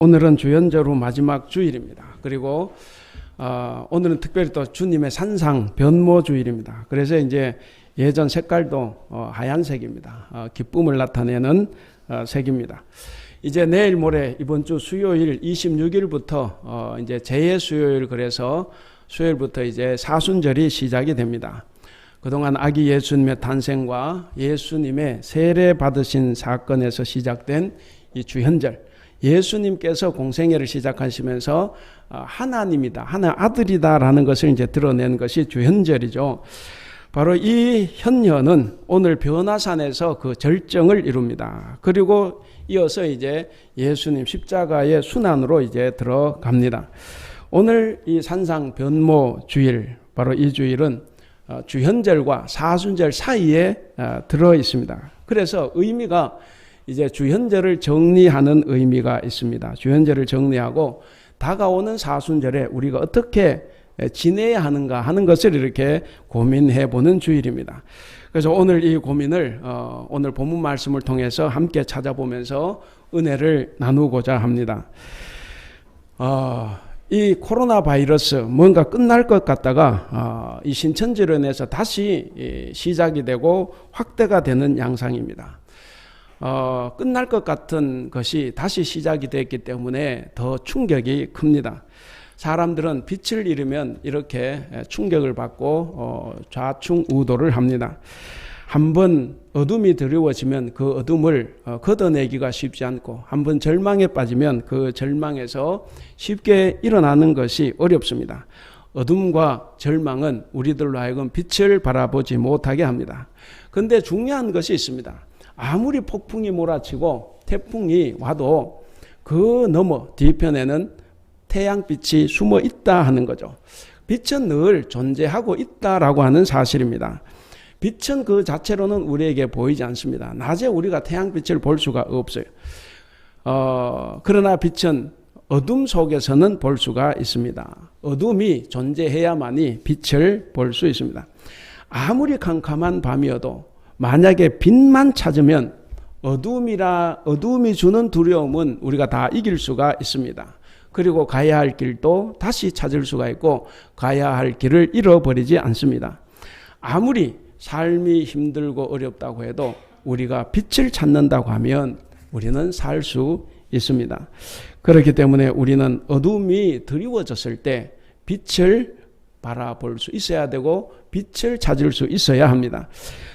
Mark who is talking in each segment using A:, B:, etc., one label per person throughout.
A: 오늘은 주연절 후 마지막 주일입니다. 그리고 오늘은 특별히 또 주님의 산상 변모 주일입니다. 그래서 이제 예전 색깔도 하얀색입니다. 기쁨을 나타내는 색입니다. 이제 내일 모레 이번 주 수요일 26일부터 이제 재해 수요일, 그래서 수요일부터 이제 사순절이 시작이 됩니다. 그동안 아기 예수님의 탄생과 예수님의 세례 받으신 사건에서 시작된 이 주현절, 예수님께서 공생애를 시작하시면서 하나님이다, 하나의 아들이다라는 것을 이제 드러낸 것이 주현절이죠. 바로 이 현현은 오늘 변화산에서 그 절정을 이룹니다. 그리고 이어서 이제 예수님 십자가의 순환으로 이제 들어갑니다. 오늘 이 산상 변모 주일, 바로 이 주일은 주현절과 사순절 사이에 들어 있습니다. 그래서 의미가 이제 주현절을 정리하는 의미가 있습니다. 주현절을 정리하고 다가오는 사순절에 우리가 어떻게 지내야 하는가 하는 것을 이렇게 고민해 보는 주일입니다. 그래서 오늘 이 고민을 오늘 본문 말씀을 통해서 함께 찾아보면서 은혜를 나누고자 합니다. 이 코로나 바이러스 뭔가 끝날 것 같다가 이 신천지로 인해서 다시 시작이 되고 확대가 되는 양상입니다. 끝날 것 같은 것이 다시 시작이 됐기 때문에 더 충격이 큽니다. 사람들은 빛을 잃으면 이렇게 충격을 받고 좌충우돌을 합니다. 한번 어둠이 드리워지면 그 어둠을 걷어내기가 쉽지 않고, 한번 절망에 빠지면 그 절망에서 쉽게 일어나는 것이 어렵습니다. 어둠과 절망은 우리들로 하여금 빛을 바라보지 못하게 합니다. 그런데 중요한 것이 있습니다. 아무리 폭풍이 몰아치고 태풍이 와도 그 너머 뒤편에는 태양빛이 숨어 있다 하는 거죠. 빛은 늘 존재하고 있다라고 하는 사실입니다. 빛은 그 자체로는 우리에게 보이지 않습니다. 낮에 우리가 태양빛을 볼 수가 없어요. 그러나 빛은 어둠 속에서는 볼 수가 있습니다. 어둠이 존재해야만이 빛을 볼 수 있습니다. 아무리 캄캄한 밤이어도 만약에 빛만 찾으면 어둠이 주는 두려움은 우리가 다 이길 수가 있습니다. 그리고 가야 할 길도 다시 찾을 수가 있고 가야 할 길을 잃어버리지 않습니다. 아무리 삶이 힘들고 어렵다고 해도 우리가 빛을 찾는다고 하면 우리는 살 수 있습니다. 그렇기 때문에 우리는 어둠이 드리워졌을 때 빛을 바라볼 수 있어야 되고 빛을 찾을 수 있어야 합니다.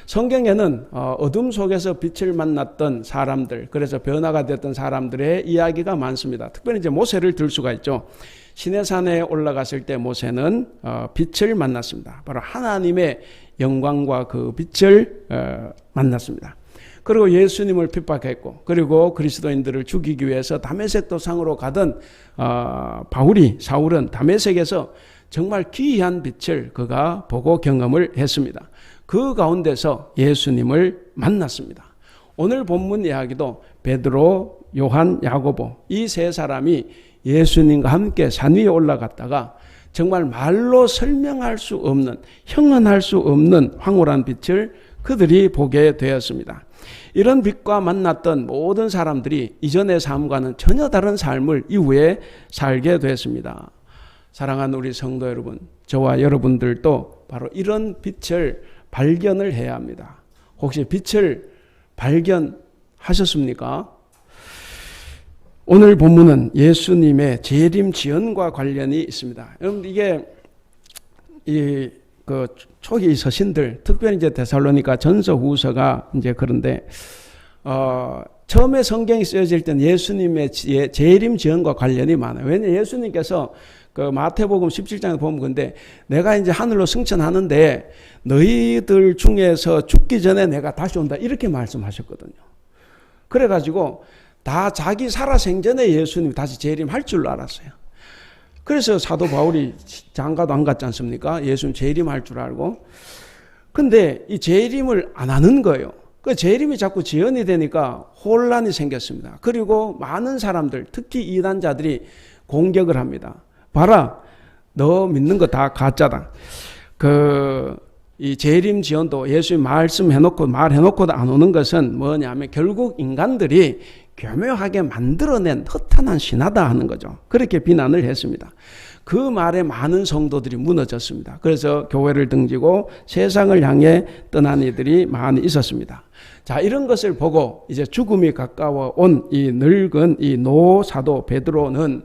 A: 성경에는 어둠 속에서 빛을 만났던 사람들, 그래서 변화가 됐던 사람들의 이야기가 많습니다. 특별히 이제 모세를 들 수가 있죠. 시내산에 올라갔을 때 모세는 빛을 만났습니다. 바로 하나님의 영광과 그 빛을 만났습니다. 그리고 예수님을 핍박했고, 그리고 그리스도인들을 죽이기 위해서 다메섹 도상으로 가던 사울은 다메섹에서 정말 귀한 빛을 그가 보고 경험을 했습니다. 그 가운데서 예수님을 만났습니다. 오늘 본문 이야기도 베드로, 요한, 야고보 이 세 사람이 예수님과 함께 산 위에 올라갔다가 정말 말로 설명할 수 없는, 형언할 수 없는 황홀한 빛을 그들이 보게 되었습니다. 이런 빛과 만났던 모든 사람들이 이전의 삶과는 전혀 다른 삶을 이후에 살게 되었습니다. 사랑하는 우리 성도 여러분, 저와 여러분들도 바로 이런 빛을 발견을 해야 합니다. 혹시 빛을 발견하셨습니까? 오늘 본문은 예수님의 재림 지연과 관련이 있습니다. 여러분, 이게 그 초기 서신들, 특별히 이제 데살로니가 전서 후서가 이제 그런데 처음에 성경이 쓰여질 때는 예수님의 재림 지연과 관련이 많아요. 왜냐하면 예수님께서 그 마태복음 17장에 보면 근데 내가 이제 하늘로 승천하는데 너희들 중에서 죽기 전에 내가 다시 온다 이렇게 말씀하셨거든요. 그래가지고 다 자기 살아생전에 예수님이 다시 재림할 줄로 알았어요. 그래서 사도 바울이 장가도 안 갔지 않습니까? 예수님 재림할 줄 알고. 근데 이 재림을 안 하는 거예요. 그 재림이 자꾸 지연이 되니까 혼란이 생겼습니다. 그리고 많은 사람들, 특히 이단자들이 공격을 합니다. 봐라, 너 믿는 거 다 가짜다. 이 재림 지연도 예수님 말해놓고도 안 오는 것은 뭐냐면 결국 인간들이 교묘하게 만들어낸 허탄한 신화다 하는 거죠. 그렇게 비난을 했습니다. 그 말에 많은 성도들이 무너졌습니다. 그래서 교회를 등지고 세상을 향해 떠난 이들이 많이 있었습니다. 자, 이런 것을 보고 이제 죽음이 가까워 온 이 늙은 이 노사도 베드로는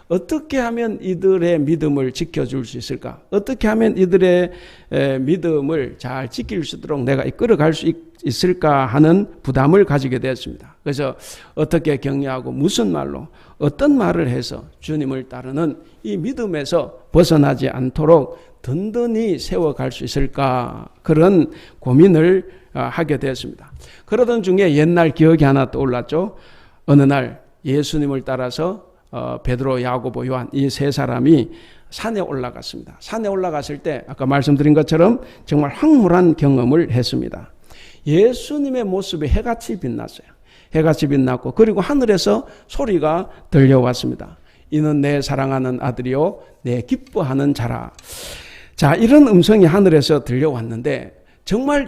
A: 어떻게 하면 이들의 믿음을 지켜줄 수 있을까? 어떻게 하면 이들의 믿음을 잘 지킬 수 있도록 내가 이끌어갈 수 있을까 하는 부담을 가지게 되었습니다. 그래서 어떻게 격려하고 무슨 말로 어떤 말을 해서 주님을 따르는 이 믿음에서 벗어나지 않도록 든든히 세워갈 수 있을까? 그런 고민을 하게 되었습니다. 그러던 중에 옛날 기억이 하나 떠올랐죠. 어느 날 예수님을 따라서 베드로, 야고보, 요한 이 세 사람이 산에 올라갔습니다. 산에 올라갔을 때 아까 말씀드린 것처럼 정말 황홀한 경험을 했습니다. 예수님의 모습이 해같이 빛났어요. 해같이 빛났고 그리고 하늘에서 소리가 들려왔습니다. 이는 내 사랑하는 아들이요 내 기뻐하는 자라. 자, 이런 음성이 하늘에서 들려왔는데 정말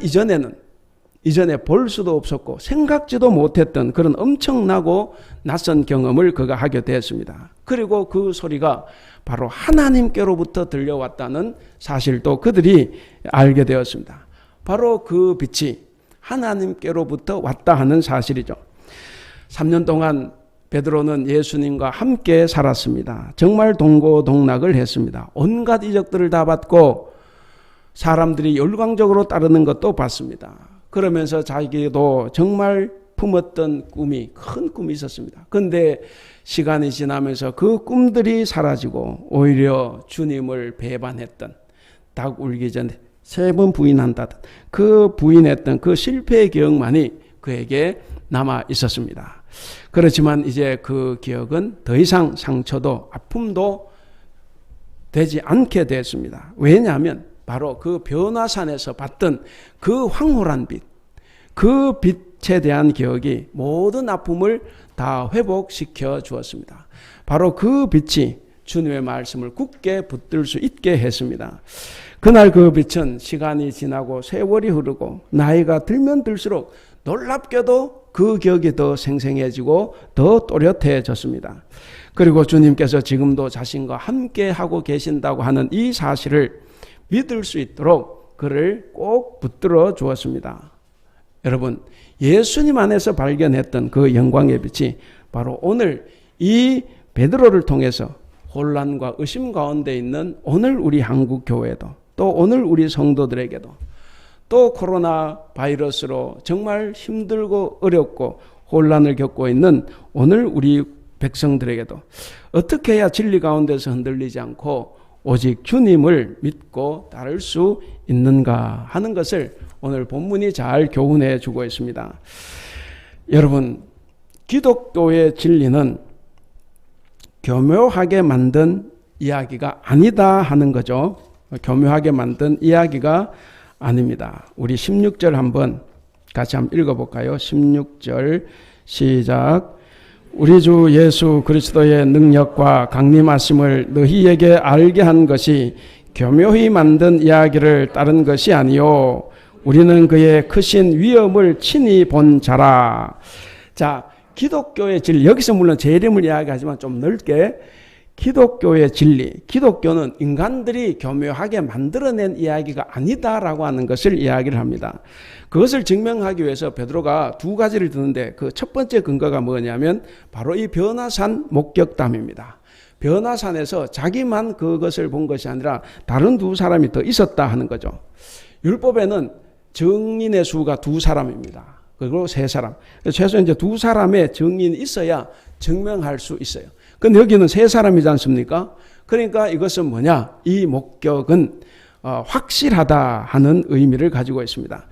A: 이전에 볼 수도 없었고 생각지도 못했던 그런 엄청나고 낯선 경험을 그가 하게 되었습니다. 그리고 그 소리가 바로 하나님께로부터 들려왔다는 사실도 그들이 알게 되었습니다. 바로 그 빛이 하나님께로부터 왔다 하는 사실이죠. 3년 동안 베드로는 예수님과 함께 살았습니다. 정말 동고동락을 했습니다. 온갖 이적들을 다 받고 사람들이 열광적으로 따르는 것도 봤습니다. 그러면서 자기도 정말 품었던 꿈이 큰 꿈이 있었습니다. 그런데 시간이 지나면서 그 꿈들이 사라지고 오히려 주님을 배반했던 닭 울기 전에 3번 부인한다던 그 부인했던 그 실패의 기억만이 그에게 남아 있었습니다. 그렇지만 이제 그 기억은 더 이상 상처도 아픔도 되지 않게 됐습니다. 왜냐하면 바로 그 변화산에서 봤던 그 황홀한 빛, 그 빛에 대한 기억이 모든 아픔을 다 회복시켜 주었습니다. 바로 그 빛이 주님의 말씀을 굳게 붙들 수 있게 했습니다. 그날 그 빛은 시간이 지나고 세월이 흐르고 나이가 들면 들수록 놀랍게도 그 기억이 더 생생해지고 더 또렷해졌습니다. 그리고 주님께서 지금도 자신과 함께 하고 계신다고 하는 이 사실을 믿을 수 있도록 그를 꼭 붙들어 주었습니다. 여러분, 예수님 안에서 발견했던 그 영광의 빛이 바로 오늘 이 베드로를 통해서 혼란과 의심 가운데 있는 오늘 우리 한국 교회도 또 오늘 우리 성도들에게도 또 코로나 바이러스로 정말 힘들고 어렵고 혼란을 겪고 있는 오늘 우리 백성들에게도 어떻게 해야 진리 가운데서 흔들리지 않고 오직 주님을 믿고 따를 수 있는가 하는 것을 오늘 본문이 잘 교훈해 주고 있습니다. 여러분, 기독교의 진리는 교묘하게 만든 이야기가 아니다 하는 거죠. 교묘하게 만든 이야기가 아닙니다. 우리 16절 한번 같이 한번 읽어볼까요? 16절 시작. 우리 주 예수 그리스도의 능력과 강림하심을 너희에게 알게 한 것이 교묘히 만든 이야기를 따른 것이 아니요 우리는 그의 크신 위엄을 친히 본 자라. 자, 기독교의 진리, 여기서 물론 재림을 이야기하지만 좀 넓게 기독교의 진리, 기독교는 인간들이 교묘하게 만들어낸 이야기가 아니다라고 하는 것을 이야기를 합니다. 그것을 증명하기 위해서 베드로가 두 가지를 드는데 그 첫 번째 근거가 뭐냐면 바로 이 변화산 목격담입니다. 변화산에서 자기만 그것을 본 것이 아니라 다른 두 사람이 더 있었다 하는 거죠. 율법에는 증인의 수가 2사람입니다. 그리고 3사람. 최소 이제 2사람의 증인이 있어야 증명할 수 있어요. 근데 여기는 3사람이지 않습니까? 그러니까 이것은 뭐냐? 이 목격은 확실하다 하는 의미를 가지고 있습니다.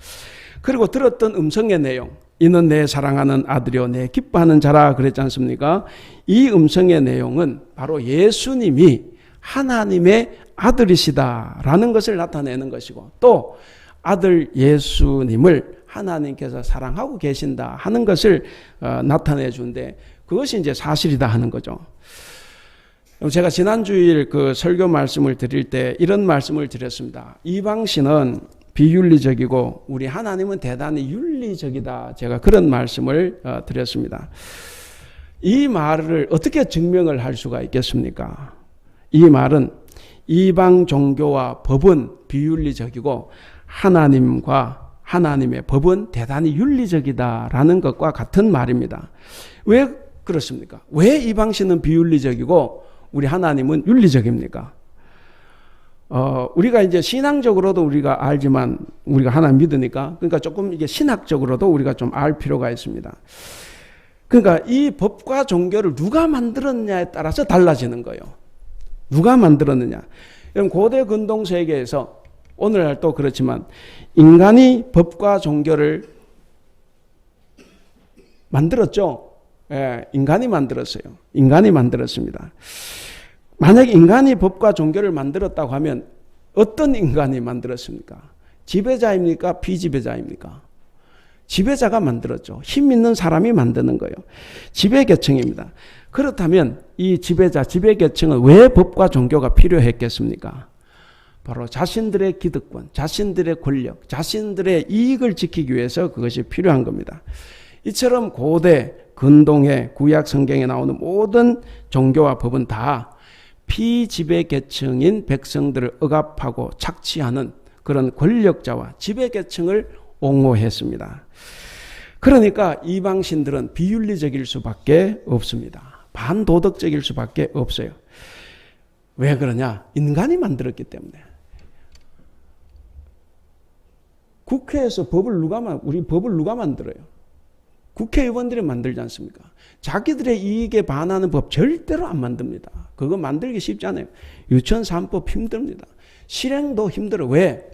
A: 그리고 들었던 음성의 내용, 이는 내 사랑하는 아들이요 내 기뻐하는 자라 그랬지 않습니까? 이 음성의 내용은 바로 예수님이 하나님의 아들이시다라는 것을 나타내는 것이고 또 아들 예수님을 하나님께서 사랑하고 계신다 하는 것을 나타내 주는데 그것이 이제 사실이다 하는 거죠. 제가 지난주일 그 설교 말씀을 드릴 때 이런 말씀을 드렸습니다. 이방신은 비윤리적이고 우리 하나님은 대단히 윤리적이다. 제가 그런 말씀을 드렸습니다. 이 말을 어떻게 증명을 할 수가 있겠습니까? 이 말은 이방 종교와 법은 비윤리적이고 하나님과 하나님의 법은 대단히 윤리적이다라는 것과 같은 말입니다. 왜 그렇습니까? 왜 이방신은 비윤리적이고 우리 하나님은 윤리적입니까? 우리가 이제 신앙적으로도 우리가 알지만 우리가 하나님 믿으니까 그러니까 조금 이게 신학적으로도 우리가 좀 알 필요가 있습니다. 그러니까 이 법과 종교를 누가 만들었냐에 따라서 달라지는 거예요. 누가 만들었느냐. 여러분 고대 근동 세계에서 오늘날도 그렇지만 인간이 법과 종교를 만들었죠. 예, 인간이 만들었어요. 인간이 만들었습니다. 만약에 인간이 법과 종교를 만들었다고 하면 어떤 인간이 만들었습니까? 지배자입니까? 비지배자입니까? 지배자가 만들었죠. 힘 있는 사람이 만드는 거예요. 지배계층입니다. 그렇다면 이 지배자, 지배계층은 왜 법과 종교가 필요했겠습니까? 바로 자신들의 기득권, 자신들의 권력, 자신들의 이익을 지키기 위해서 그것이 필요한 겁니다. 이처럼 고대, 근동의 구약 성경에 나오는 모든 종교와 법은 다 피지배계층인 백성들을 억압하고 착취하는 그런 권력자와 지배계층을 옹호했습니다. 그러니까 이방신들은 비윤리적일 수밖에 없습니다. 반도덕적일 수밖에 없어요. 왜 그러냐? 인간이 만들었기 때문에. 국회에서 우리 법을 누가 만들어요? 국회의원들이 만들지 않습니까? 자기들의 이익에 반하는 법 절대로 안 만듭니다. 그거 만들기 쉽지 않아요. 유치원 3법 힘듭니다. 실행도 힘들어요. 왜?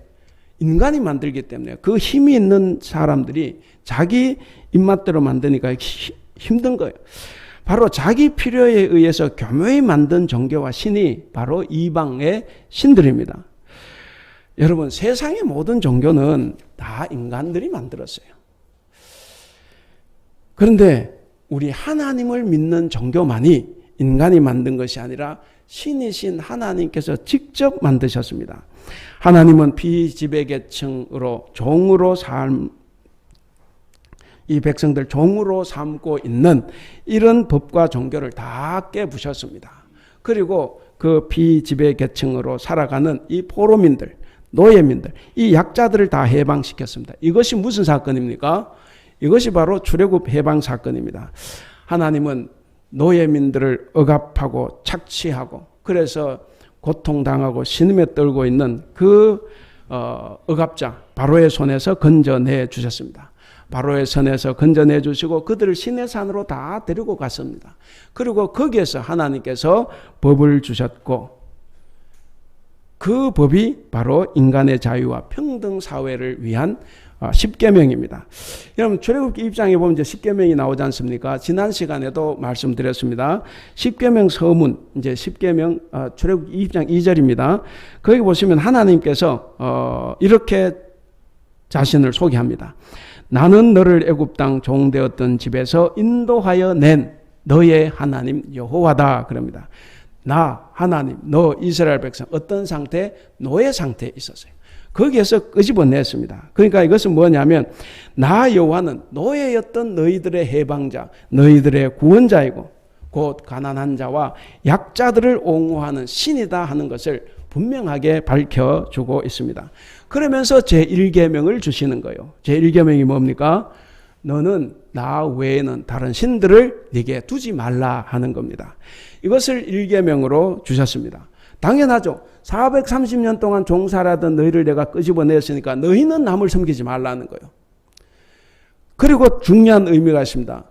A: 인간이 만들기 때문에 그 힘이 있는 사람들이 자기 입맛대로 만드니까 힘든 거예요. 바로 자기 필요에 의해서 교묘히 만든 종교와 신이 바로 이방의 신들입니다. 여러분 세상의 모든 종교는 다 인간들이 만들었어요. 그런데 우리 하나님을 믿는 종교만이 인간이 만든 것이 아니라 신이신 하나님께서 직접 만드셨습니다. 하나님은 비지배계층으로 종으로 이 백성들 종으로 삼고 있는 이런 법과 종교를 다 깨부셨습니다. 그리고 그 비지배계층으로 살아가는 이 포로민들, 노예민들, 이 약자들을 다 해방시켰습니다. 이것이 무슨 사건입니까? 이것이 바로 출애굽 해방 사건입니다. 하나님은 노예민들을 억압하고 착취하고 그래서 고통당하고 신음에 떨고 있는 그 억압자 바로의 손에서 건져내 주셨습니다. 바로의 손에서 건져내 주시고 그들을 시내산으로 다 데리고 갔습니다. 그리고 거기에서 하나님께서 법을 주셨고 그 법이 바로 인간의 자유와 평등 사회를 위한 십계명입니다. 여러분 출애굽기 2장에 보면 이제 십계명이 나오지 않습니까? 지난 시간에도 말씀드렸습니다. 십계명 서문 이제 십계명 출애굽기 2장 2절입니다. 거기 보시면 하나님께서 이렇게 자신을 소개합니다. 나는 너를 애굽 땅 종되었던 집에서 인도하여 낸 너의 하나님 여호와다 그럽니다. 나 하나님 너 이스라엘 백성 어떤 상태? 노예 상태에 있었어요. 거기에서 끄집어냈습니다. 그러니까 이것은 뭐냐면 나 여호와는 노예였던 너희들의 해방자, 너희들의 구원자이고 곧 가난한 자와 약자들을 옹호하는 신이다 하는 것을 분명하게 밝혀주고 있습니다. 그러면서 제1계명을 주시는 거예요. 제1계명이 뭡니까? 너는 나 외에는 다른 신들을 네게 두지 말라 하는 겁니다. 이것을 1계명으로 주셨습니다. 당연하죠. 430년 동안 종살하던 너희를 내가 끄집어냈으니까 너희는 남을 섬기지 말라는 거예요. 그리고 중요한 의미가 있습니다.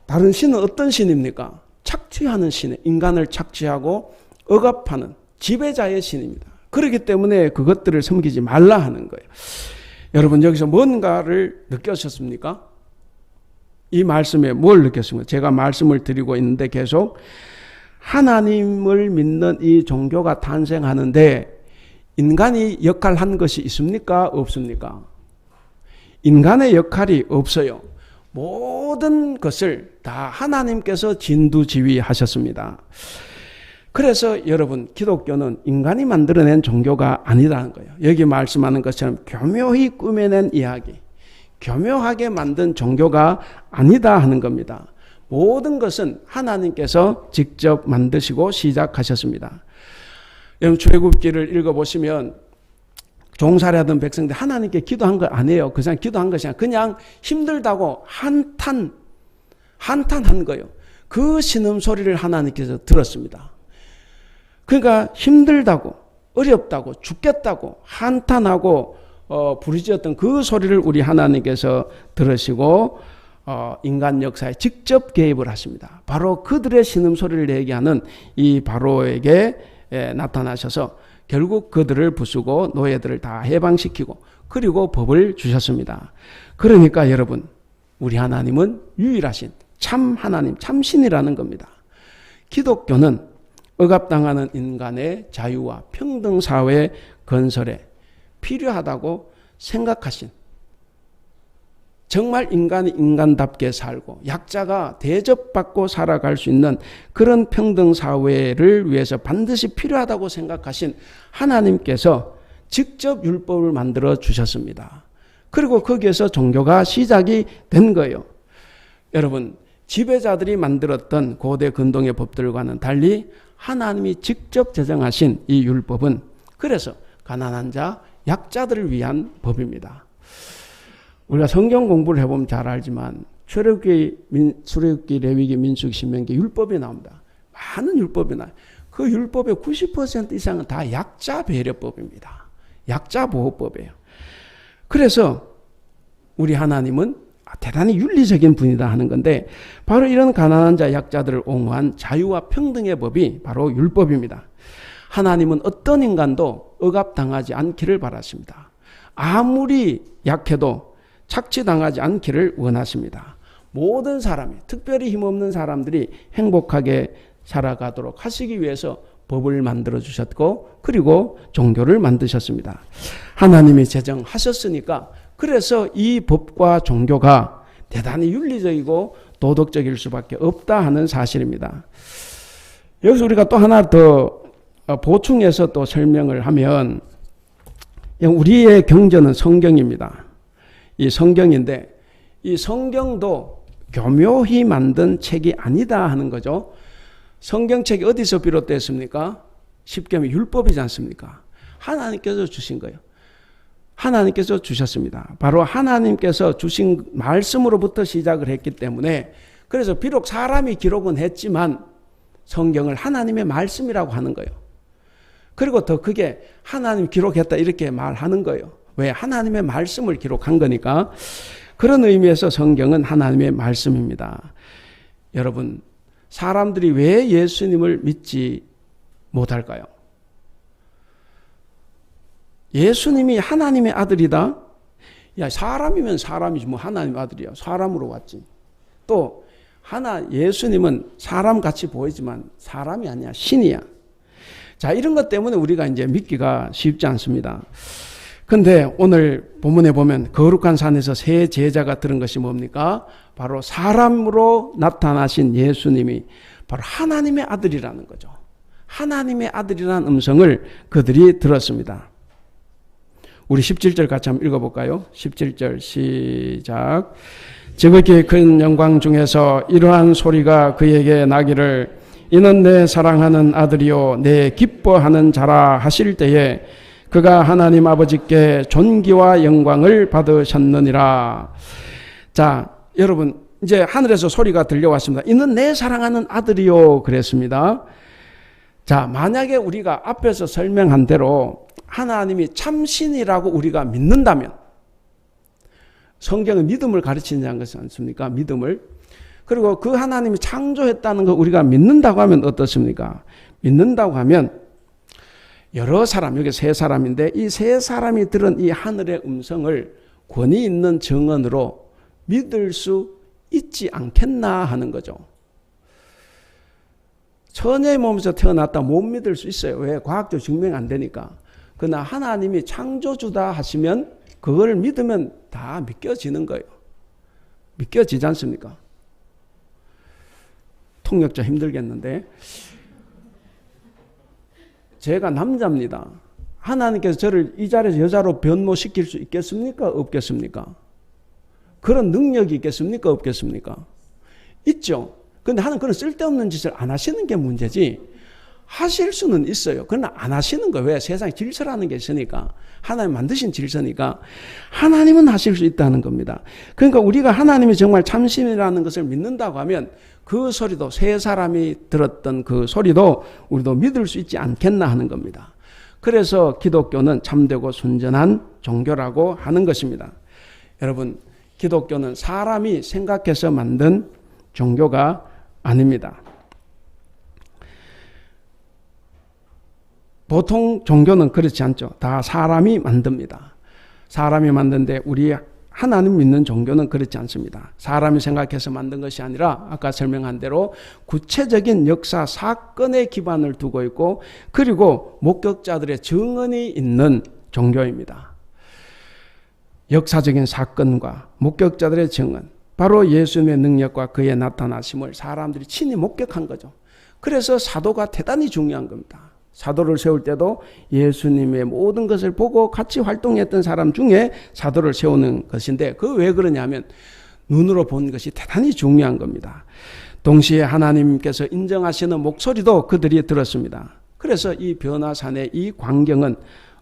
A: 다른 신은 어떤 신입니까? 착취하는 신이에요. 인간을 착취하고 억압하는 지배자의 신입니다. 그렇기 때문에 그것들을 섬기지 말라 하는 거예요. 여러분 여기서 뭔가를 느끼셨습니까? 이 말씀에 뭘 느꼈습니까? 제가 말씀을 드리고 있는데 계속 하나님을 믿는 이 종교가 탄생하는데 인간이 역할한 것이 있습니까? 없습니까? 인간의 역할이 없어요. 모든 것을 다 하나님께서 진두지휘하셨습니다. 그래서 여러분, 기독교는 인간이 만들어낸 종교가 아니라는 거예요. 여기 말씀하는 것처럼 교묘히 꾸며낸 이야기, 교묘하게 만든 종교가 아니다 하는 겁니다. 모든 것은 하나님께서 직접 만드시고 시작하셨습니다. 여러분, 출애굽기를 읽어보시면 종살이하던 백성들 하나님께 기도한 거 아니에요. 그냥 기도한 것이 아니라 그냥 힘들다고 한탄한 거예요. 그 신음소리를 하나님께서 들었습니다. 그러니까 힘들다고, 어렵다고, 죽겠다고 한탄하고 부르짖었던 그 소리를 우리 하나님께서 들으시고 인간 역사에 직접 개입을 하십니다. 바로 그들의 신음소리를 얘기하는 이 바로에게 나타나셔서 결국 그들을 부수고 노예들을 다 해방시키고 그리고 법을 주셨습니다. 그러니까 여러분, 우리 하나님은 유일하신 참 하나님, 참신이라는 겁니다. 기독교는 억압당하는 인간의 자유와 평등 사회 건설에 필요하다고 생각하신, 정말 인간이 인간답게 살고 약자가 대접받고 살아갈 수 있는 그런 평등 사회를 위해서 반드시 필요하다고 생각하신 하나님께서 직접 율법을 만들어 주셨습니다. 그리고 거기에서 종교가 시작이 된 거예요. 여러분, 지배자들이 만들었던 고대 근동의 법들과는 달리 하나님이 직접 제정하신 이 율법은 그래서 가난한 자, 약자들을 위한 법입니다. 우리가 성경 공부를 해보면 잘 알지만 출애굽기, 레위기, 민수기, 신명기 율법이 나옵니다. 많은 율법이 나와요. 그 율법의 90% 이상은 다 약자 배려법입니다. 약자 보호법이에요. 그래서 우리 하나님은 대단히 윤리적인 분이다 하는 건데, 바로 이런 가난한 자, 약자들을 옹호한 자유와 평등의 법이 바로 율법입니다. 하나님은 어떤 인간도 억압당하지 않기를 바라십니다. 아무리 약해도 착취당하지 않기를 원하십니다. 모든 사람이, 특별히 힘없는 사람들이 행복하게 살아가도록 하시기 위해서 법을 만들어 주셨고, 그리고 종교를 만드셨습니다. 하나님이 제정하셨으니까, 그래서 이 법과 종교가 대단히 윤리적이고 도덕적일 수밖에 없다 하는 사실입니다. 여기서 우리가 또 하나 더 보충해서 또 설명을 하면, 우리의 경전은 성경입니다. 이 성경인데, 이 성경도 교묘히 만든 책이 아니다 하는 거죠. 성경책이 어디서 비롯됐습니까? 십계명 율법이지 않습니까? 하나님께서 주신 거예요. 하나님께서 주셨습니다. 바로 하나님께서 주신 말씀으로부터 시작을 했기 때문에, 그래서 비록 사람이 기록은 했지만 성경을 하나님의 말씀이라고 하는 거예요. 그리고 더 크게 하나님 기록했다 이렇게 말하는 거예요. 왜? 하나님의 말씀을 기록한 거니까. 그런 의미에서 성경은 하나님의 말씀입니다. 여러분, 사람들이 왜 예수님을 믿지 못할까요? 예수님이 하나님의 아들이다? 야, 사람이면 사람이지 뭐 하나님의 아들이야. 사람으로 왔지. 또 예수님은 사람같이 보이지만 사람이 아니야. 신이야. 자, 이런 것 때문에 우리가 이제 믿기가 쉽지 않습니다. 근데 오늘 본문에 보면 거룩한 산에서 세 제자가 들은 것이 뭡니까? 바로 사람으로 나타나신 예수님이 바로 하나님의 아들이라는 거죠. 하나님의 아들이라는 음성을 그들이 들었습니다. 우리 17절 같이 한번 읽어볼까요? 17절 시작. 지극히 큰 영광 중에서 이러한 소리가 그에게 나기를, 이는 내 사랑하는 아들이요 내 기뻐하는 자라 하실 때에 그가 하나님 아버지께 존귀와 영광을 받으셨느니라. 자, 여러분, 이제 하늘에서 소리가 들려왔습니다. 이는 내 사랑하는 아들이요 그랬습니다. 자, 만약에 우리가 앞에서 설명한 대로 하나님이 참신이라고 우리가 믿는다면, 성경은 믿음을 가르치는 것이 않습니까? 믿음을. 그리고 그 하나님이 창조했다는 거 우리가 믿는다고 하면 어떻습니까? 믿는다고 하면 여러 사람, 여기 세 사람인데 이 세 사람이 들은 이 하늘의 음성을 권위 있는 증언으로 믿을 수 있지 않겠나 하는 거죠. 처녀의 몸에서 태어났다 못 믿을 수 있어요. 왜? 과학적으로 증명 안 되니까. 그러나 하나님이 창조주다 하시면 그걸 믿으면 다 믿겨지는 거예요. 믿겨지지 않습니까? 통역자 힘들겠는데. 제가 남자입니다. 하나님께서 저를 이 자리에서 여자로 변모시킬 수 있겠습니까? 없겠습니까? 그런 능력이 있겠습니까? 없겠습니까? 있죠. 그런데 하나님 그런 쓸데없는 짓을 안 하시는 게 문제지, 하실 수는 있어요. 그러나 안 하시는 거예요. 왜? 세상에 질서라는 게 있으니까. 하나님 만드신 질서니까 하나님은 하실 수 있다는 겁니다. 그러니까 우리가 하나님이 정말 참신이라는 것을 믿는다고 하면 그 소리도, 세 사람이 들었던 그 소리도 우리도 믿을 수 있지 않겠나 하는 겁니다. 그래서 기독교는 참되고 순전한 종교라고 하는 것입니다. 여러분, 기독교는 사람이 생각해서 만든 종교가 아닙니다. 보통 종교는 그렇지 않죠. 다 사람이 만듭니다. 사람이 만든데 우리 하나님 믿는 종교는 그렇지 않습니다. 사람이 생각해서 만든 것이 아니라 아까 설명한 대로 구체적인 역사 사건에 기반을 두고 있고, 그리고 목격자들의 증언이 있는 종교입니다. 역사적인 사건과 목격자들의 증언, 바로 예수님의 능력과 그의 나타나심을 사람들이 친히 목격한 거죠. 그래서 사도가 대단히 중요한 겁니다. 사도를 세울 때도 예수님의 모든 것을 보고 같이 활동했던 사람 중에 사도를 세우는 것인데, 그 왜 그러냐면 눈으로 본 것이 대단히 중요한 겁니다. 동시에 하나님께서 인정하시는 목소리도 그들이 들었습니다. 그래서 이 변화산의 이 광경은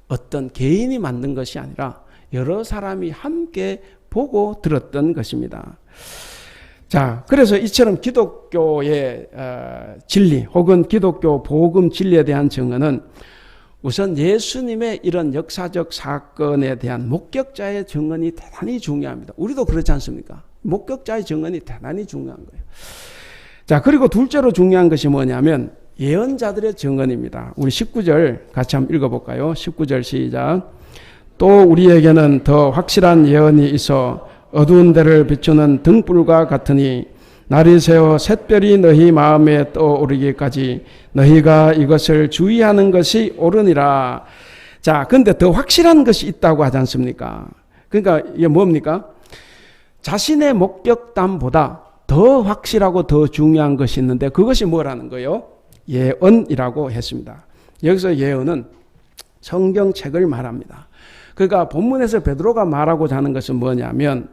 A: 어떤 개인이 만든 것이 아니라 여러 사람이 함께 보고 들었던 것입니다. 자, 그래서 이처럼 기독교의 진리 혹은 기독교 복음 진리에 대한 증언은 우선 예수님의 이런 역사적 사건에 대한 목격자의 증언이 대단히 중요합니다. 우리도 그렇지 않습니까? 목격자의 증언이 대단히 중요한 거예요. 자, 그리고 둘째로 중요한 것이 뭐냐면 예언자들의 증언입니다. 우리 19절 같이 한번 읽어볼까요? 19절 시작. 또 우리에게는 더 확실한 예언이 있어 어두운 데를 비추는 등불과 같으니 날이 새어 샛별이 너희 마음에 떠오르기까지 너희가 이것을 주의하는 것이 옳으니라. 자, 근데 더 확실한 것이 있다고 하지 않습니까? 그러니까 이게 뭡니까? 자신의 목격담보다 더 확실하고 더 중요한 것이 있는데 그것이 뭐라는 거예요? 예언이라고 했습니다. 여기서 예언은 성경책을 말합니다. 그러니까 본문에서 베드로가 말하고자 하는 것은 뭐냐면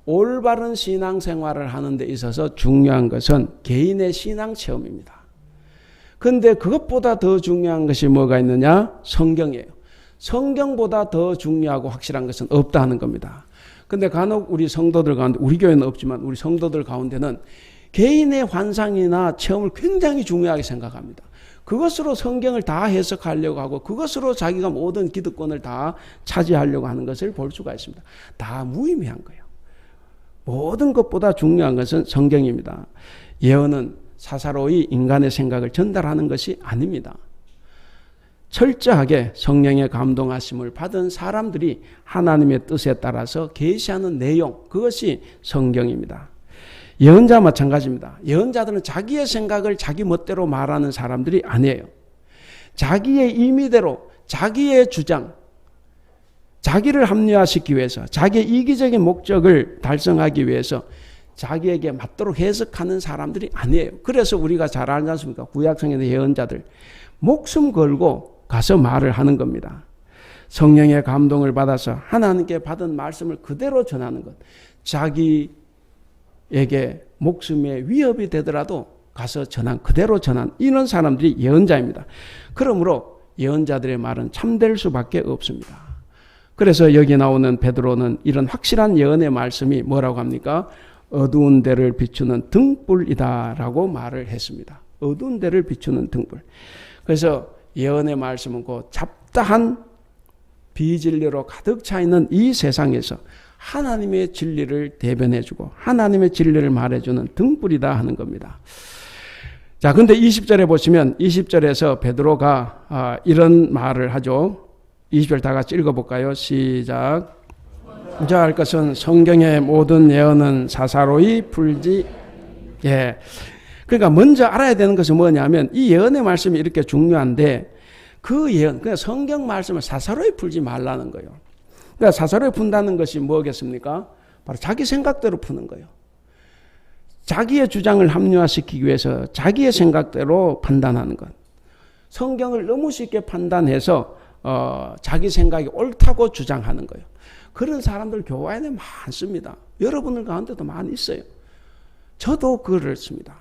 A: 올바른 신앙생활을 하는 데 있어서 중요한 것은 개인의 신앙 체험입니다. 그런데 그것보다 더 중요한 것이 뭐가 있느냐? 성경이에요. 성경보다 더 중요하고 확실한 것은 없다 하는 겁니다. 그런데 간혹 우리 성도들 가운데, 우리 교회는 없지만 우리 성도들 가운데는 개인의 환상이나 체험을 굉장히 중요하게 생각합니다. 그것으로 성경을 다 해석하려고 하고 그것으로 자기가 모든 기득권을 다 차지하려고 하는 것을 볼 수가 있습니다. 다 무의미한 거예요. 모든 것보다 중요한 것은 성경입니다. 예언은 사사로이 인간의 생각을 전달하는 것이 아닙니다. 철저하게 성령의 감동하심을 받은 사람들이 하나님의 뜻에 따라서 계시하는 내용, 그것이 성경입니다. 예언자 마찬가지입니다. 예언자들은 자기의 생각을 자기 멋대로 말하는 사람들이 아니에요. 자기의 임의대로 자기의 주장, 자기를 합리화시키기 위해서, 자기의 이기적인 목적을 달성하기 위해서 자기에게 맞도록 해석하는 사람들이 아니에요. 그래서 우리가 잘 알지 않습니까? 구약성경의 예언자들 목숨 걸고 가서 말을 하는 겁니다. 성령의 감동을 받아서 하나님께 받은 말씀을 그대로 전하는 것. 자기에게 목숨의 위협이 되더라도 가서 그대로 전한 이런 사람들이 예언자입니다. 그러므로 예언자들의 말은 참될 수밖에 없습니다. 그래서 여기 나오는 베드로는 이런 확실한 예언의 말씀이 뭐라고 합니까? 어두운 데를 비추는 등불이다라고 말을 했습니다. 어두운 데를 비추는 등불. 그래서 예언의 말씀은 곧 잡다한 비진리로 가득 차 있는 이 세상에서 하나님의 진리를 대변해주고 하나님의 진리를 말해주는 등불이다 하는 겁니다. 자, 근데 20절에 보시면 20절에서 베드로가 이런 말을 하죠. 20절 다 같이 읽어볼까요? 시작. 먼저 알 것은 성경의 모든 예언은 사사로이 풀지. 예. 그러니까 먼저 알아야 되는 것은 뭐냐면 이 예언의 말씀이 이렇게 중요한데 그 예언, 그러니까 성경 말씀을 사사로이 풀지 말라는 거예요. 그러니까 사사로이 푼다는 것이 뭐겠습니까? 바로 자기 생각대로 푸는 거예요. 자기의 주장을 합리화시키기 위해서 자기의 생각대로 판단하는 것. 성경을 너무 쉽게 판단해서 자기 생각이 옳다고 주장하는 거예요. 그런 사람들 교회 안에 많습니다. 여러분들 가운데도 많이 있어요. 저도 그렇습니다.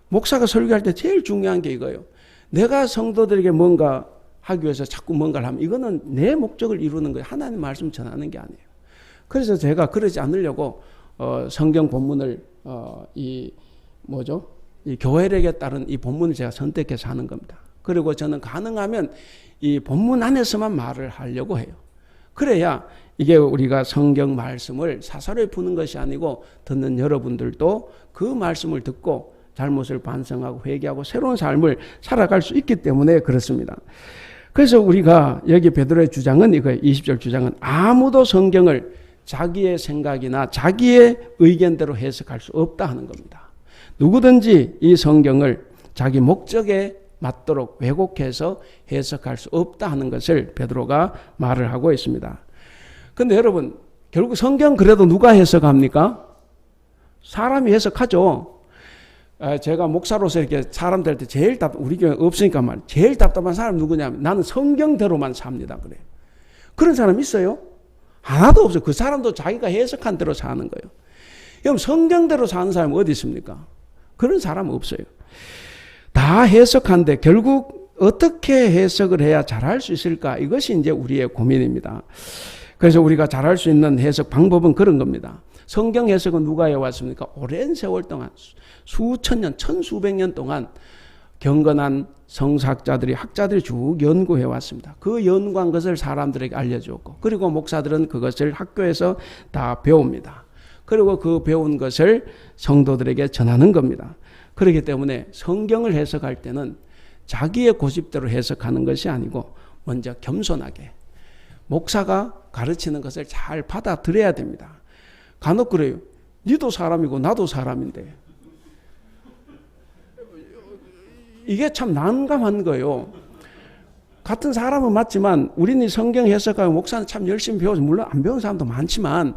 A: 목사가 설교할 때 제일 중요한 게 이거예요. 내가 성도들에게 뭔가 하기 위해서 자꾸 뭔가를 하면 이거는 내 목적을 이루는 거예요. 하나님 말씀 전하는 게 아니에요. 그래서 제가 그러지 않으려고 성경 본문을 이 교회력에 따른 이 본문을 제가 선택해서 하는 겁니다. 그리고 저는 가능하면 이 본문 안에서만 말을 하려고 해요. 그래야 이게 우리가 성경 말씀을 사사로이 푸는 것이 아니고 듣는 여러분들도 그 말씀을 듣고 잘못을 반성하고 회개하고 새로운 삶을 살아갈 수 있기 때문에 그렇습니다. 그래서 우리가 여기 베드로의 주장은 이거예요. 20절 주장은 아무도 성경을 자기의 생각이나 자기의 의견대로 해석할 수 없다 하는 겁니다. 누구든지 이 성경을 자기 목적에 맞도록 왜곡해서 해석할 수 없다 하는 것을 베드로가 말을 하고 있습니다. 근데 여러분, 결국 성경 그래도 누가 해석합니까? 사람이 해석하죠. 제가 목사로서 이렇게 사람들한테 제일 우리 교회 없으니까 말이에요. 제일 답답한 사람 누구냐면 나는 성경대로만 삽니다. 그래. 그런 사람 있어요? 하나도 없어요. 그 사람도 자기가 해석한 대로 사는 거예요. 그럼 성경대로 사는 사람이 어디 있습니까? 그런 사람 없어요. 다 해석한데 결국 어떻게 해석을 해야 잘할 수 있을까? 이것이 이제 우리의 고민입니다. 그래서 우리가 잘할 수 있는 해석 방법은 그런 겁니다. 성경 해석은 누가 해왔습니까? 오랜 세월 동안 수천 년, 천수백 년 동안 경건한 성사학자들이 학자들이 쭉 연구해 왔습니다. 그 연구한 것을 사람들에게 알려주었고 그리고 목사들은 그것을 학교에서 다 배웁니다. 그리고 그 배운 것을 성도들에게 전하는 겁니다. 그렇기 때문에 성경을 해석할 때는 자기의 고집대로 해석하는 것이 아니고 먼저 겸손하게 목사가 가르치는 것을 잘 받아들여야 됩니다. 간혹 그래요. 니도 사람이고 나도 사람인데 이게 참 난감한 거예요. 같은 사람은 맞지만 우리는 성경 해석하고 목사는 참 열심히 배워서 물론 안 배운 사람도 많지만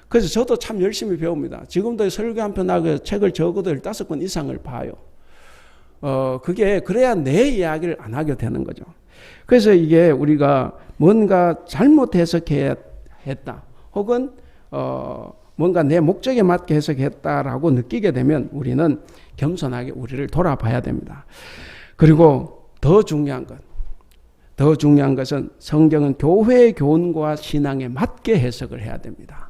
A: 그래서 저도 참 열심히 배웁니다. 지금도 설교 한 편 하고 책을 적어도 15권 이상을 봐요. 그게 그래야 내 이야기를 안 하게 되는 거죠. 그래서 이게 우리가 뭔가 잘못 해석했다 혹은 뭔가 내 목적에 맞게 해석했다라고 느끼게 되면 우리는 겸손하게 우리를 돌아봐야 됩니다. 그리고 더 중요한 것은 성경은 교회의 교훈과 신앙에 맞게 해석을 해야 됩니다.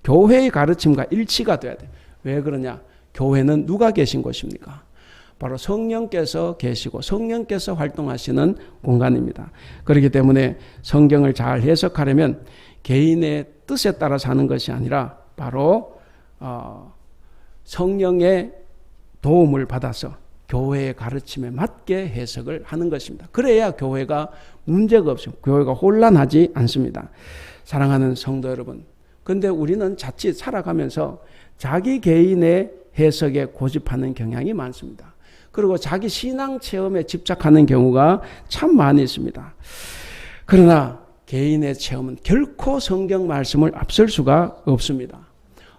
A: 교회의 가르침과 일치가 돼야 돼요. 왜 그러냐? 교회는 누가 계신 곳입니까? 바로 성령께서 계시고 성령께서 활동하시는 공간입니다. 그렇기 때문에 성경을 잘 해석하려면 개인의 뜻에 따라 사는 것이 아니라 바로 성령의 도움을 받아서 교회의 가르침에 맞게 해석을 하는 것입니다. 그래야 교회가 문제가 없어요. 교회가 혼란하지 않습니다. 사랑하는 성도 여러분, 그런데 우리는 자칫 살아가면서 자기 개인의 해석에 고집하는 경향이 많습니다. 그리고 자기 신앙 체험에 집착하는 경우가 참 많이 있습니다. 그러나 개인의 체험은 결코 성경 말씀을 앞설 수가 없습니다.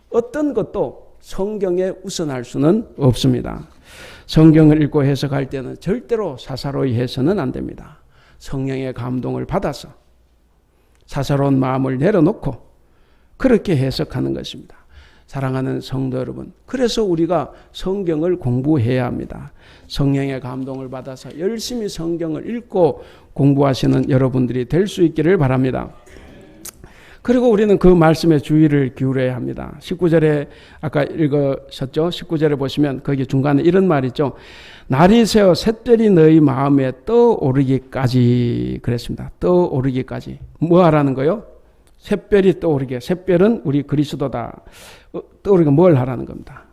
A: 어떤 것도 성경에 우선할 수는 없습니다. 성경을 읽고 해석할 때는 절대로 사사로이 해서는 안 됩니다. 성령의 감동을 받아서 사사로운 마음을 내려놓고 그렇게 해석하는 것입니다. 사랑하는 성도 여러분, 그래서 우리가 성경을 공부해야 합니다. 성령의 감동을 받아서 열심히 성경을 읽고 공부하시는 여러분들이 될 수 있기를 바랍니다. 그리고 우리는 그 말씀에 주의를 기울여야 합니다. 19절에 아까 읽으셨죠? 19절에 보시면 거기 중간에 이런 말이 있죠. 날이 새어 샛별이 너희 마음에 떠오르기까지 그랬습니다. 떠오르기까지. 뭐 하라는 거요? 샛별이 떠오르게. 샛별은 우리 그리스도다. 떠오르게 뭘 하라는 겁니다.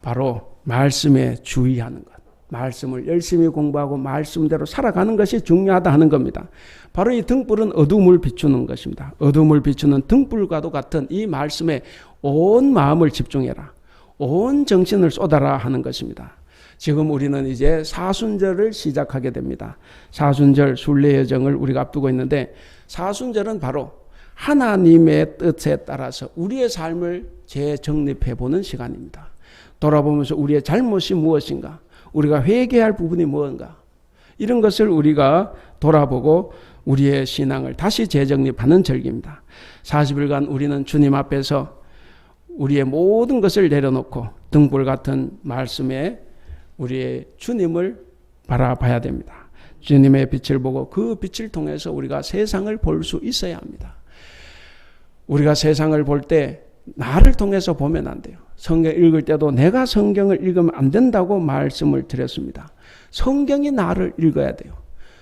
A: 바로 말씀에 주의하는 것. 말씀을 열심히 공부하고 말씀대로 살아가는 것이 중요하다 하는 겁니다. 바로 이 등불은 어둠을 비추는 것입니다. 어둠을 비추는 등불과도 같은 이 말씀에 온 마음을 집중해라. 온 정신을 쏟아라 하는 것입니다. 지금 우리는 이제 사순절을 시작하게 됩니다. 사순절 순례 여정을 우리가 앞두고 있는데 사순절은 바로 하나님의 뜻에 따라서 우리의 삶을 재정립해 보는 시간입니다. 돌아보면서 우리의 잘못이 무엇인가? 우리가 회개할 부분이 무엇인가? 이런 것을 우리가 돌아보고 우리의 신앙을 다시 재정립하는 절기입니다. 40일간 우리는 주님 앞에서 우리의 모든 것을 내려놓고 등불 같은 말씀에 우리의 주님을 바라봐야 됩니다. 주님의 빛을 보고 그 빛을 통해서 우리가 세상을 볼 수 있어야 합니다. 우리가 세상을 볼 때 나를 통해서 보면 안 돼요. 성경 읽을 때도 내가 성경을 읽으면 안 된다고 말씀을 드렸습니다. 성경이 나를 읽어야 돼요.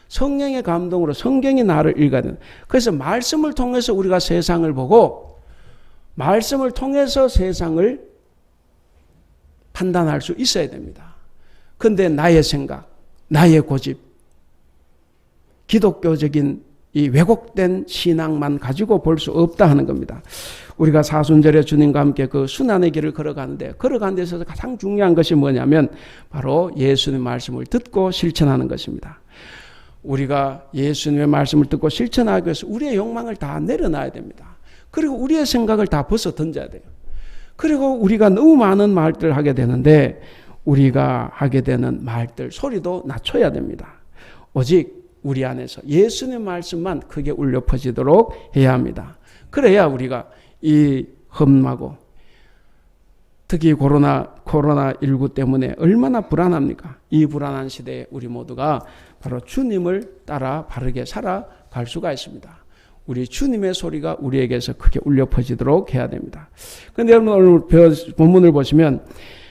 A: 성령의 감동으로 성경이 나를 읽어야 돼요. 그래서 말씀을 통해서 우리가 세상을 보고 말씀을 통해서 세상을 판단할 수 있어야 됩니다. 그런데 나의 생각, 나의 고집, 기독교적인 이 왜곡된 신앙만 가지고 볼 수 없다 하는 겁니다. 우리가 사순절에 주님과 함께 그 순환의 길을 걸어가는데 걸어가는 데 있어서 가장 중요한 것이 뭐냐면 바로 예수님의 말씀을 듣고 실천하는 것입니다. 우리가 예수님의 말씀을 듣고 실천하기 위해서 우리의 욕망을 다 내려놔야 됩니다. 그리고 우리의 생각을 다 벗어 던져야 돼요. 그리고 우리가 너무 많은 말들을 하게 되는데 우리가 하게 되는 말들 소리도 낮춰야 됩니다. 오직 우리 안에서 예수님의 말씀만 크게 울려 퍼지도록 해야 합니다. 그래야 우리가 이 험하고 특히 코로나19 때문에 얼마나 불안합니까? 이 불안한 시대에 우리 모두가 바로 주님을 따라 바르게 살아갈 수가 있습니다. 우리 주님의 소리가 우리에게서 크게 울려 퍼지도록 해야 됩니다. 그런데 여러분 오늘 본문을 보시면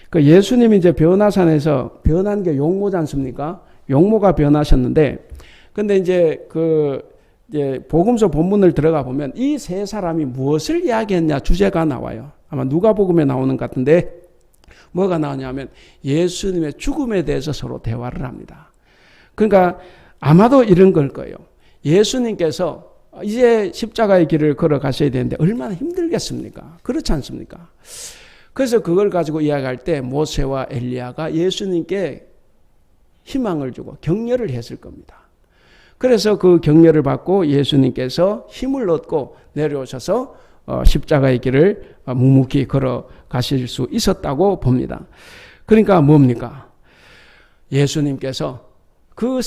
A: 그 예수님이 이제 변화산에서 변한 게 용모지 않습니까? 용모가 변하셨는데 근데 이제 복음서 본문을 들어가 보면 이 세 사람이 무엇을 이야기했냐 주제가 나와요. 아마 누가복음에 나오는 것 같은데 뭐가 나오냐면 예수님의 죽음에 대해서 서로 대화를 합니다. 그러니까 아마도 이런 걸 거예요. 예수님께서 이제 십자가의 길을 걸어가셔야 되는데 얼마나 힘들겠습니까? 그렇지 않습니까? 그래서 그걸 가지고 이야기할 때 모세와 엘리야가 예수님께 희망을 주고 격려를 했을 겁니다. 그래서 그 격려를 받고 예수님께서 힘을 얻고 내려오셔서 십자가의 길을 묵묵히 걸어가실 수 있었다고 봅니다. 그러니까 뭡니까? 예수님께서 그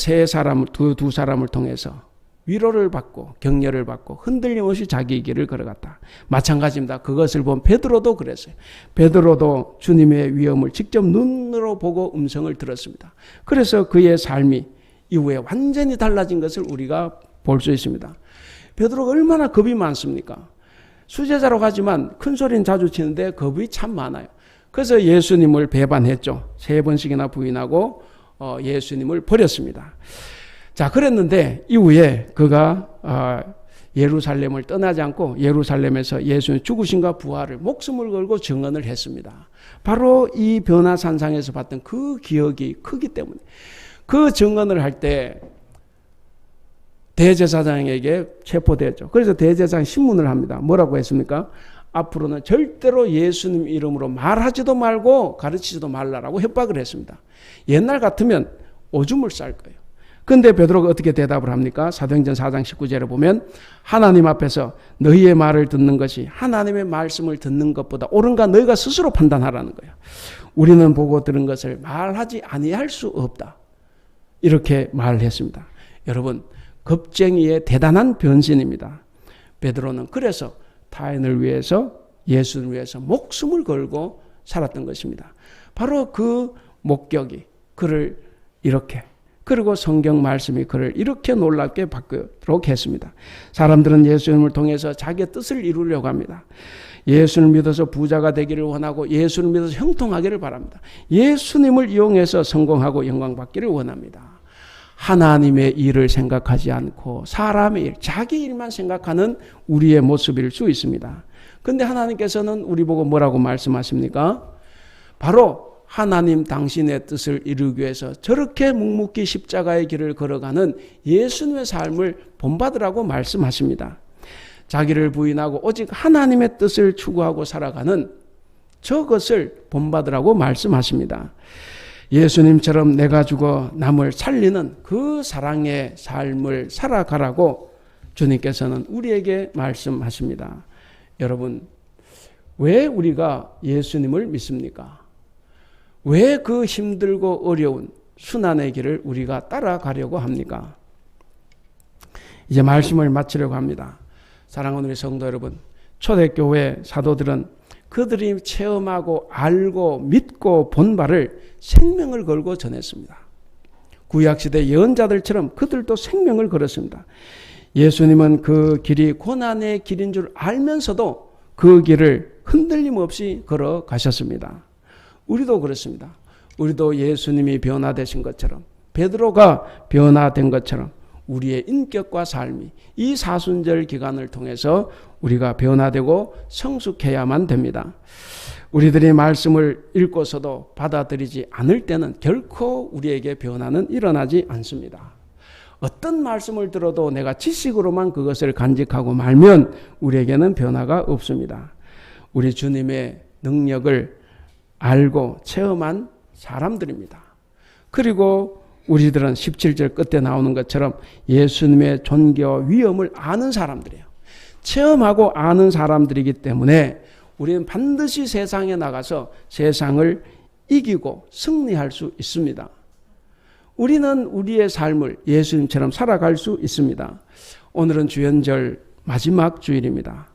A: 두 사람을 통해서 위로를 받고 격려를 받고 흔들림 없이 자기 길을 걸어갔다. 마찬가지입니다. 그것을 본 베드로도 그랬어요. 베드로도 주님의 위엄을 직접 눈으로 보고 음성을 들었습니다. 그래서 그의 삶이 이후에 완전히 달라진 것을 우리가 볼 수 있습니다. 베드로가 얼마나 겁이 많습니까? 수제자로 가지만 큰 소리는 자주 치는데 겁이 참 많아요. 그래서 예수님을 배반했죠. 3번씩이나 부인하고 예수님을 버렸습니다. 자, 그랬는데 이후에 그가 예루살렘을 떠나지 않고 예루살렘에서 예수님 죽으심과 부활을 목숨을 걸고 증언을 했습니다. 바로 이 변화산상에서 봤던 그 기억이 크기 때문에 그 증언을 할 때 대제사장에게 체포됐죠. 그래서 대제사장이 신문을 합니다. 뭐라고 했습니까? 앞으로는 절대로 예수님 이름으로 말하지도 말고 가르치지도 말라라고 협박을 했습니다. 옛날 같으면 오줌을 쌀 거예요. 그런데 베드로가 어떻게 대답을 합니까? 사도행전 4장 19절에 보면 하나님 앞에서 너희의 말을 듣는 것이 하나님의 말씀을 듣는 것보다 옳은가 너희가 스스로 판단하라는 거예요. 우리는 보고 들은 것을 말하지 아니할 수 없다. 이렇게 말을 했습니다. 여러분, 겁쟁이의 대단한 변신입니다. 베드로는 그래서 타인을 위해서 예수를 위해서 목숨을 걸고 살았던 것입니다. 바로 그 목격이 그를 이렇게 그리고 성경 말씀이 그를 이렇게 놀랍게 바꾸도록 했습니다. 사람들은 예수님을 통해서 자기의 뜻을 이루려고 합니다. 예수를 믿어서 부자가 되기를 원하고 예수를 믿어서 형통하기를 바랍니다. 예수님을 이용해서 성공하고 영광 받기를 원합니다. 하나님의 일을 생각하지 않고 사람의 일, 자기 일만 생각하는 우리의 모습일 수 있습니다. 그런데 하나님께서는 우리 보고 뭐라고 말씀하십니까? 바로 하나님 당신의 뜻을 이루기 위해서 저렇게 묵묵히 십자가의 길을 걸어가는 예수님의 삶을 본받으라고 말씀하십니다. 자기를 부인하고 오직 하나님의 뜻을 추구하고 살아가는 저것을 본받으라고 말씀하십니다. 예수님처럼 내가 죽어 남을 살리는 그 사랑의 삶을 살아가라고 주님께서는 우리에게 말씀하십니다. 여러분, 왜 우리가 예수님을 믿습니까? 왜 그 힘들고 어려운 순환의 길을 우리가 따라가려고 합니까? 이제 말씀을 마치려고 합니다. 사랑하는 우리 성도 여러분, 초대교회 사도들은 그들이 체험하고 알고 믿고 본 바를 생명을 걸고 전했습니다. 구약시대 예언자들처럼 그들도 생명을 걸었습니다. 예수님은 그 길이 고난의 길인 줄 알면서도 그 길을 흔들림 없이 걸어가셨습니다. 우리도 그렇습니다. 우리도 예수님이 변화되신 것처럼, 베드로가 변화된 것처럼 우리의 인격과 삶이 이 사순절 기간을 통해서 우리가 변화되고 성숙해야만 됩니다. 우리들이 말씀을 읽고서도 받아들이지 않을 때는 결코 우리에게 변화는 일어나지 않습니다. 어떤 말씀을 들어도 내가 지식으로만 그것을 간직하고 말면 우리에게는 변화가 없습니다. 우리 주님의 능력을 알고 체험한 사람들입니다. 그리고 우리들은 17절 끝에 나오는 것처럼 예수님의 존귀와 위엄을 아는 사람들이에요. 체험하고 아는 사람들이기 때문에 우리는 반드시 세상에 나가서 세상을 이기고 승리할 수 있습니다. 우리는 우리의 삶을 예수님처럼 살아갈 수 있습니다. 오늘은 주연절 마지막 주일입니다.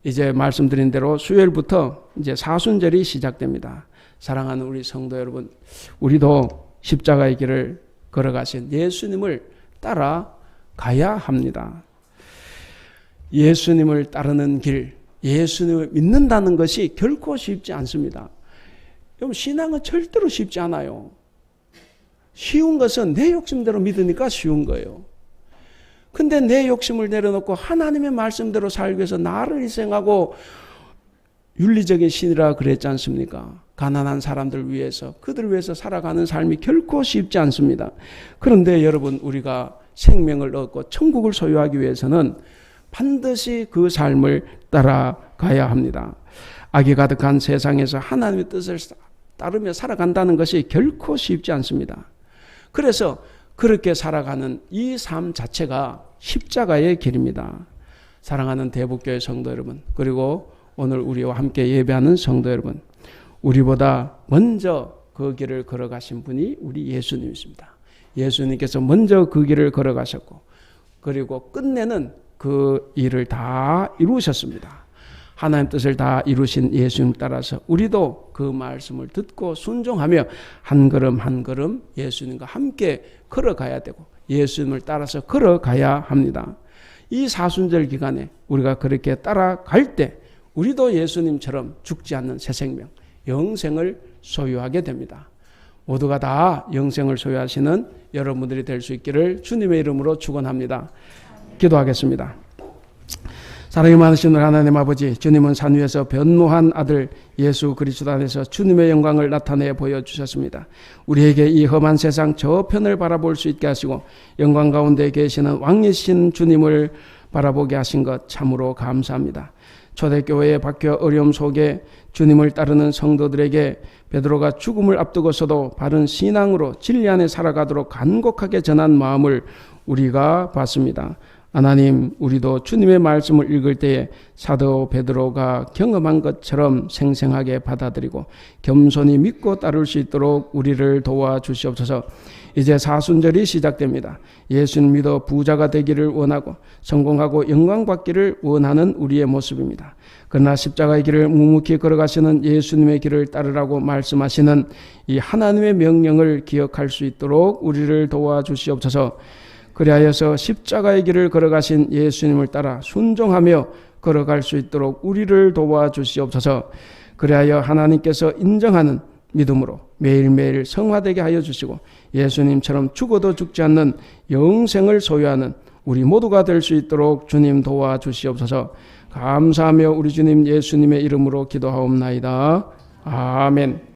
A: 이제 말씀드린 대로 수요일부터 이제 사순절이 시작됩니다. 사랑하는 우리 성도 여러분, 우리도 십자가의 길을 걸어가신 예수님을 따라가야 합니다. 예수님을 따르는 길, 예수님을 믿는다는 것이 결코 쉽지 않습니다. 여러분, 신앙은 절대로 쉽지 않아요. 쉬운 것은 내 욕심대로 믿으니까 쉬운 거예요. 근데 내 욕심을 내려놓고 하나님의 말씀대로 살기 위해서 나를 희생하고 윤리적인 신이라 그랬지 않습니까? 가난한 사람들 위해서, 그들 위해서 살아가는 삶이 결코 쉽지 않습니다. 그런데 여러분, 우리가 생명을 얻고 천국을 소유하기 위해서는 반드시 그 삶을 따라가야 합니다. 악이 가득한 세상에서 하나님의 뜻을 따르며 살아간다는 것이 결코 쉽지 않습니다. 그래서 그렇게 살아가는 이 삶 자체가 십자가의 길입니다. 사랑하는 대북교회 성도 여러분, 그리고 오늘 우리와 함께 예배하는 성도 여러분, 우리보다 먼저 그 길을 걸어가신 분이 우리 예수님이십니다. 예수님께서 먼저 그 길을 걸어가셨고, 그리고 끝내는 그 일을 다 이루셨습니다. 하나님 뜻을 다 이루신 예수님 따라서 우리도 그 말씀을 듣고 순종하며 한 걸음 한 걸음 예수님과 함께 걸어가야 되고 예수님을 따라서 걸어가야 합니다. 이 사순절 기간에 우리가 그렇게 따라갈 때 우리도 예수님처럼 죽지 않는 새 생명, 영생을 소유하게 됩니다. 모두가 다 영생을 소유하시는 여러분들이 될 수 있기를 주님의 이름으로 축원합니다. 기도하겠습니다. 사랑이 많으신 하나님 아버지, 주님은 산 위에서 변노한 아들 예수 그리스도 안에서 주님의 영광을 나타내 보여주셨습니다. 우리에게 이 험한 세상 저편을 바라볼 수 있게 하시고 영광 가운데 계시는 왕이신 주님을 바라보게 하신 것 참으로 감사합니다. 초대교회에 박혀 어려움 속에 주님을 따르는 성도들에게 베드로가 죽음을 앞두고서도 바른 신앙으로 진리 안에 살아가도록 간곡하게 전한 마음을 우리가 봤습니다. 하나님, 우리도 주님의 말씀을 읽을 때에 사도 베드로가 경험한 것처럼 생생하게 받아들이고 겸손히 믿고 따를 수 있도록 우리를 도와주시옵소서. 이제 사순절이 시작됩니다. 예수님 믿어 부자가 되기를 원하고 성공하고 영광받기를 원하는 우리의 모습입니다. 그러나 십자가의 길을 묵묵히 걸어가시는 예수님의 길을 따르라고 말씀하시는 이 하나님의 명령을 기억할 수 있도록 우리를 도와주시옵소서. 그리하여서 십자가의 길을 걸어가신 예수님을 따라 순종하며 걸어갈 수 있도록 우리를 도와주시옵소서. 그리하여 하나님께서 인정하는 믿음으로 매일매일 성화되게 하여 주시고 예수님처럼 죽어도 죽지 않는 영생을 소유하는 우리 모두가 될 수 있도록 주님 도와주시옵소서. 감사하며 우리 주님 예수님의 이름으로 기도하옵나이다. 아멘.